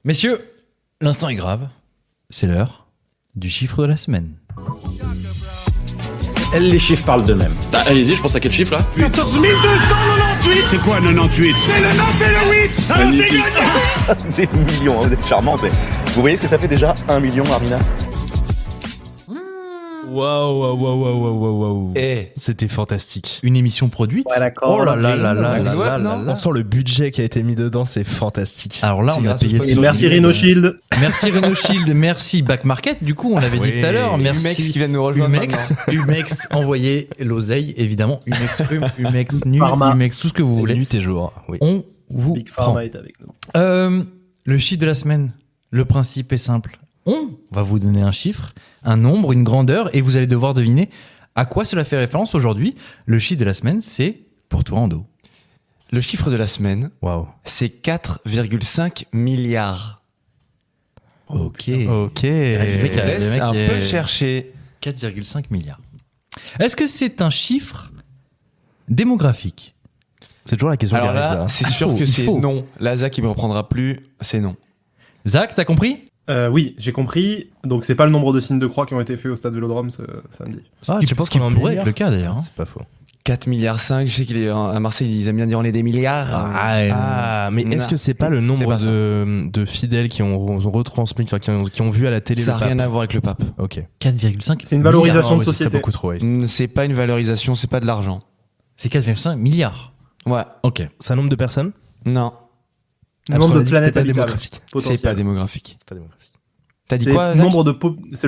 Messieurs, l'instant est grave. C'est l'heure du chiffre de la semaine. Les chiffres parlent d'eux-mêmes. Bah, allez-y, je pense à quel chiffre là 14 298. C'est quoi 98? C'est le 9 et le 8. Alors c'est gagné. Des millions, vous êtes charmante. Vous voyez ce que ça fait déjà 1 million, Armina? Waouh. Et C'était fantastique. une émission produite. Ouais, d'accord. Oh là là là là là Max là Watt, là non là. On sent le budget qui a été mis dedans, c'est fantastique. Alors là, C'est on a grâce au payé sponsor. Et merci Rhino Shield. Merci Renault Shield, merci Back Market. Du coup, on l'avait dit Oui. tout à l'heure. Et Merci Humex qui vient de nous rejoindre Humex, envoyez l'oseille, évidemment. Humex, Nu, Pharma. Humex, tout ce que vous voulez. Nuit et jour, oui. On vous Big prend. Pharma est avec nous. Le chiffre de la semaine, le principe est simple. On va vous donner un chiffre, un nombre, une grandeur, et vous allez devoir deviner à quoi cela fait référence aujourd'hui. Le chiffre de la semaine, c'est pour toi, Ando. Le chiffre de la semaine, Waouh. c'est 4,5 milliards. Ok. Ok. le mec a- Laisse un est- peu chercher. 4,5 milliards. Est-ce que c'est un chiffre démographique? C'est toujours la question Alors qui arrive, là, ça. c'est sûr faut, que il c'est faut. non. Laza qui me reprendra plus, c'est non. Zach, t'as compris? Oui, j'ai compris. Donc c'est pas le nombre de signes de croix qui ont été faits au stade Vélodrome ce samedi. Ah, Ce tu penses qui qu'on en pourrait milliard être le cas d'ailleurs. C'est pas faux. 4 milliards 5, je sais qu'il est à Marseille, ils aiment bien dire on est des milliards. Ah, mais est-ce Non. que c'est pas le C'est nombre pas ça. de fidèles qui ont retransmis, enfin, qui ont vu à la télé Ça le n'a pape? rien à voir avec le pape. Ok. 4,5 C'est une valorisation Non, de mais ce serait société. beaucoup trop, ouais. C'est pas une valorisation, c'est pas de l'argent. C'est 4,5 milliards. Ouais, Ok. C'est un nombre de personnes? non, Le nombre parce qu'on a de dit que c'était planètes pas habitables. démographique. c'est potentielles. pas démographique. C'est pas démographique. T'as dit C'est quoi le Zach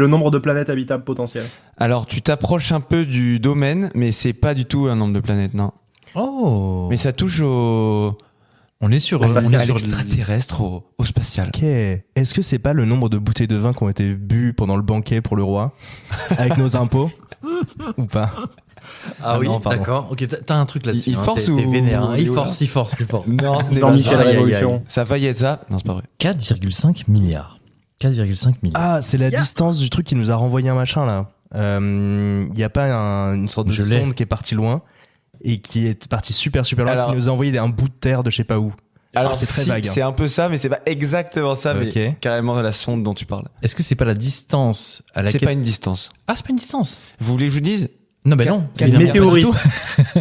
nombre de planètes habitables potentielles. Alors tu t'approches un peu du domaine, mais c'est pas du tout un nombre de planètes, non. Oh. Mais ça touche au On est sur, Au spatial. on est à sur l'extraterrestre, au spatial. Ok. Est-ce que c'est pas le nombre de bouteilles de vin qui ont été bues pendant le banquet pour le roi avec nos impôts ou pas? Ah oui, non, pardon. d'accord. Ok, t'as un truc là-dessus. Il hein, force t'es ou- vénère. Hein. Il ou- force. Non, ce n'est pas Jean-Michel ça. Aïe, aïe, aïe. Révolution. Ça a failli être ça. Non, c'est pas vrai. 4,5 milliards. 4,5 milliards. Ah, c'est la distance du truc qui nous a renvoyé un machin là. Il y a pas une sorte de Je l'ai. sonde qui est partie loin et qui est partie super loin, Alors- qui nous a envoyé un bout de terre de je sais pas où. Alors c'est très si, vague, hein. C'est un peu ça, mais c'est pas exactement ça, mais Ok. c'est carrément la sonde dont tu parles. Est-ce que c'est pas la distance à laquelle... C'est pas une distance. Ah, c'est pas une distance. Vous voulez que je vous dise Non, mais non. C'est une évidemment, pas du météorite. tout.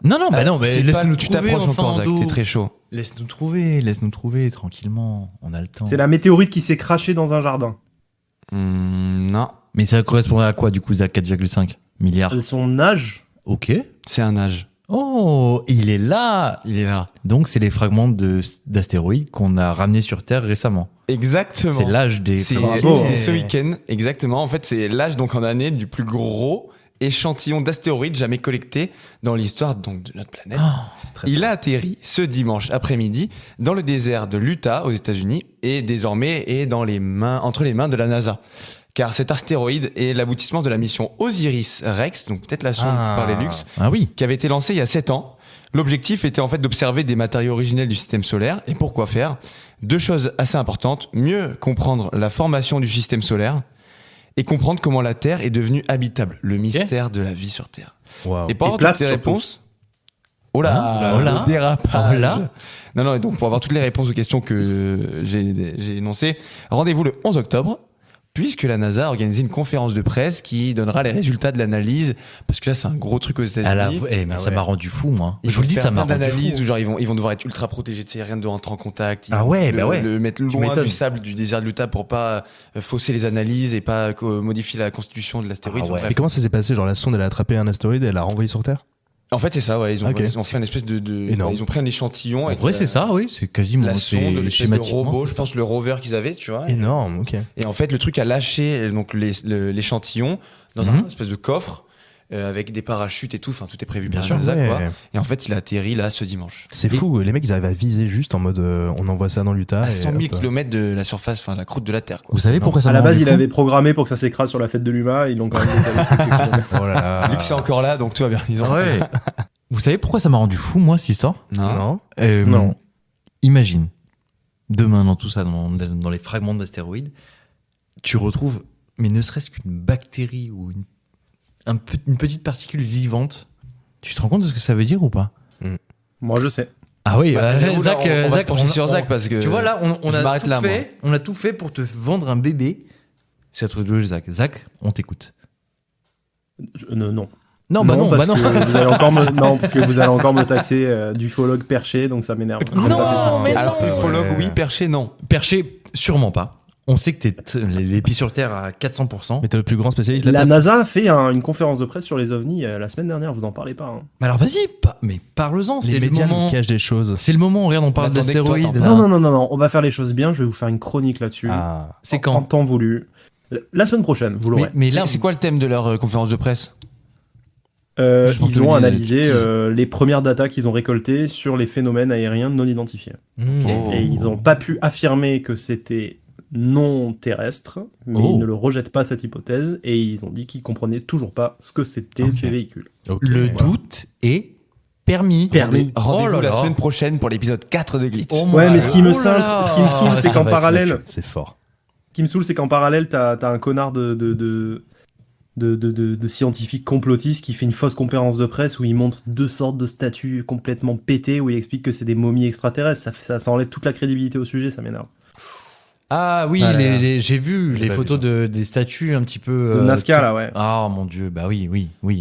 Non, mais non, mais C'est laisse-nous pas- tu trouver. t'approches enfin, encore, Zach, Ando. t'es très chaud. Laisse-nous trouver tranquillement. On a le temps. C'est la météorite qui s'est crachée dans un jardin. Non, Mais ça correspondrait à quoi du coup, Zach? 4,5 milliards. Son âge, Ok. c'est un âge. Oh, il est là. Il est là. Donc, c'est les fragments d'astéroïdes qu'on a ramenés sur Terre récemment. Exactement. C'est l'âge des. Bravo. C'était ce week-end, exactement. En fait, c'est l'âge donc en année du plus gros échantillon d'astéroïdes jamais collecté dans l'histoire donc de notre planète. C'est très Il a atterri ce dimanche après-midi dans le désert de l'Utah aux États-Unis et désormais est entre les mains de la NASA. Car cet astéroïde est l'aboutissement de la mission Osiris-Rex, donc peut-être la sonde dont tu parlais, Lux, Ah oui. qui avait été lancée il y a 7 ans. L'objectif était en fait d'observer des matériaux originels du système solaire. Et pourquoi faire? Deux choses assez importantes. Mieux comprendre la formation du système solaire et comprendre comment la Terre est devenue habitable. Le mystère de la vie sur Terre. Waouh. Et pour avoir plate, toutes les surtout. réponses... Oh là, Oh là. le dérapage. Oh là. Non, et donc pour avoir toutes les réponses aux questions que j'ai énoncées, rendez-vous le 11 octobre, puisque la NASA a organisé une conférence de presse qui donnera les résultats de l'analyse, parce que là c'est un gros truc aux À la... États-Unis. mais Ah ça ouais. m'a rendu fou, moi. Ils Je vous le dis, vont ça faire m'a plein rendu d'analyses fou. où genre ils vont devoir être ultra protégés, tu sais, rien de rentrer en contact. Ils Ah vont ouais, le, bah ouais. le mettre loin m'étonnes. du sable du désert de l'Utah pour pas fausser les analyses et pas modifier la constitution de l'astéroïde. Ah ouais. Enfin, Et bref. comment ça s'est passé? Genre la sonde elle a attrapé un astéroïde et elle l'a renvoyé sur Terre? En fait c'est ça, ouais, ils ont, Ok. ils ont fait une espèce de Énorme. ils ont pris un échantillon. En avec vrai, la- c'est ça, oui. C'est quasiment La c'est sonde, l'espèce de schématiquement, robot, c'est je ça. pense le rover qu'ils avaient, tu vois. Énorme, ok. Et en fait, le truc a lâché donc l'échantillon dans Mhm. un espèce de coffre avec des parachutes et tout. Enfin, tout est prévu Bien par sûr, la NASA, ouais. quoi. Et en fait, il a atterri là ce dimanche. C'est fou, les mecs ils arrivent à viser juste en mode on envoie ça dans l'Utah. À et 100 000 hop. km de la surface, enfin la croûte de la Terre, quoi. Vous savez pourquoi ça à m'a la base, rendu il fou avait programmé pour que ça s'écrase sur la fête de l'UMA. Ils l'ont quand même décalé de quelques kilomètres. Oh là là. Luc c'est encore là, donc tout va bien. Ils ont Ouais. Vous savez pourquoi ça m'a rendu fou, moi, cette histoire? Non. Non. Non. Imagine, demain, dans tout ça, dans les fragments d'astéroïdes, tu retrouves, mais ne serait-ce qu'une bactérie ou une petite particule vivante. Tu te rends compte de ce que ça veut dire ou pas? Moi, je sais. Ah oui, Zach, on va se pencher sur Zach parce que tu vois là, on je a m'arrête tout là, fait, on a tout fait pour te vendre un bébé. C'est un truc de Zach. Zach, on t'écoute. Non. Non, bah non, parce bah non. que vous allez encore non, parce que vous allez encore me taxer d'ufologue perché, donc ça m'énerve. J'aime Non, pas cette petite mais question. Alors, non. ufologue, oui, perché, non. Perché, sûrement pas. On sait que t'es les pieds sur terre à 400%. Mais t'es le plus grand spécialiste La là. NASA a fait une conférence de presse sur les ovnis la semaine dernière, vous en parlez pas. Hein. Mais alors vas-y, mais parle-en, Les c'est le médias nous moment. cachent des choses. C'est le moment, regarde, on parle attendait que toi, d'astéroïdes. t'en là. Non, on va faire les choses bien, je vais vous faire une chronique là-dessus. Ah. C'est En quand temps voulu. La semaine prochaine, vous l'aurez. mais là, C'est quoi le thème de leur conférence de presse? Ils que ont le analysé disait, les premières datas qu'ils ont récoltées sur les phénomènes aériens non identifiés. Mmh. Oh. Et ils n'ont pas pu affirmer que c'était non terrestre, mais Oh. ils ne le rejettent pas cette hypothèse, et ils ont dit qu'ils comprenaient toujours pas ce que c'était Ok. ces véhicules. Ok. le doute est permis. Rendez-vous Oh là la là. semaine prochaine pour l'épisode 4 de Glitch. Oh Ouais, my mais ce qui me God. Oh là ce qui me saoule, là. c'est Ça qu'en va être parallèle, là-dessus. C'est fort. ce qui me saoule, c'est qu'en parallèle, t'as un connard de scientifique complotiste qui fait une fausse conférence de presse où il montre deux sortes de statues complètement pétées, où il explique que c'est des momies extraterrestres. Ça enlève toute la crédibilité au sujet, ça m'énerve. Ah oui, Ouais, j'ai vu J'ai les pas photos des statues un petit peu. De Nazca, tout- là, ouais. Ah mon dieu, bah oui.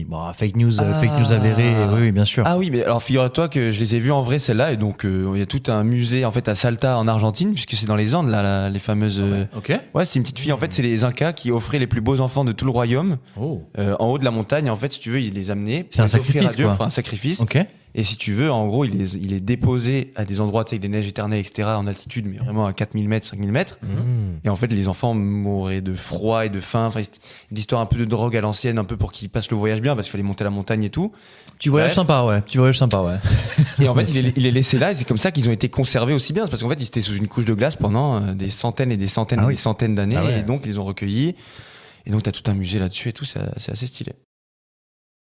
Bon, fake news avérée, oui, bien sûr. Ah oui, mais alors figure-toi que je les ai vus en vrai celles-là, et donc il y a tout un musée en fait à Salta en Argentine, puisque c'est dans les Andes là, les fameuses. Ok. Ouais, c'est une petite fille en fait, c'est les Incas qui offraient les plus beaux enfants de tout le royaume Oh. en haut de la montagne. En fait, si tu veux, ils les amenaient. C'est un pour les offrir sacrifice, à Dieu, quoi. enfin un sacrifice. Ok. Et si tu veux, en gros, il est déposé à des endroits, tu sais, avec des neiges éternelles, etc., en altitude, mais vraiment à 4000 mètres, 5000 mètres. Mmh. Et en fait, les enfants mouraient de froid et de faim. Enfin, c'est une histoire un peu de drogue à l'ancienne, un peu pour qu'ils passent le voyage bien, parce qu'il fallait monter la montagne et tout. Tu voyages Bref. sympa, ouais. Tu voyages sympa, ouais. Et en fait, il est laissé là, et c'est comme ça qu'ils ont été conservés aussi bien. C'est parce qu'en fait, ils étaient sous une couche de glace pendant des centaines et des centaines Ah et oui. des centaines d'années, Ah ouais. et donc ils les ont recueillis. Et donc, t'as tout un musée là-dessus et tout, c'est assez stylé.